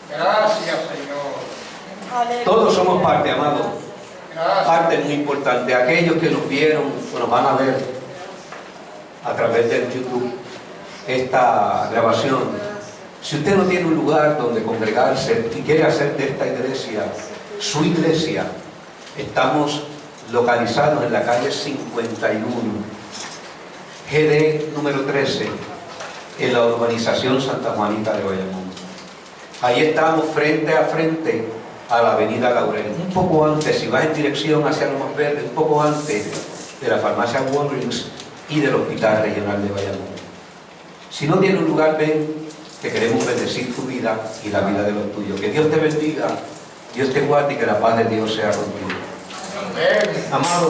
Gracias, Señor. Todos somos parte, amado. Gracias. Parte muy importante. Aquellos que nos vieron, nos van a ver a través del YouTube esta grabación. Si usted no tiene un lugar donde congregarse y quiere hacer de esta iglesia su iglesia, estamos localizados en la calle 51, GD número 13, en la urbanización Santa Juanita de Bayamón. Ahí estamos frente a frente a la avenida Laurel, un poco antes, si vas en dirección hacia Lomas Verdes, un poco antes de la farmacia Walgreens y del Hospital Regional de Bayamón. Si no tiene un lugar, ven, que queremos bendecir tu vida y la vida de los tuyos. Que Dios te bendiga, Dios te guarde y que la paz de Dios sea contigo. Amén. Amado.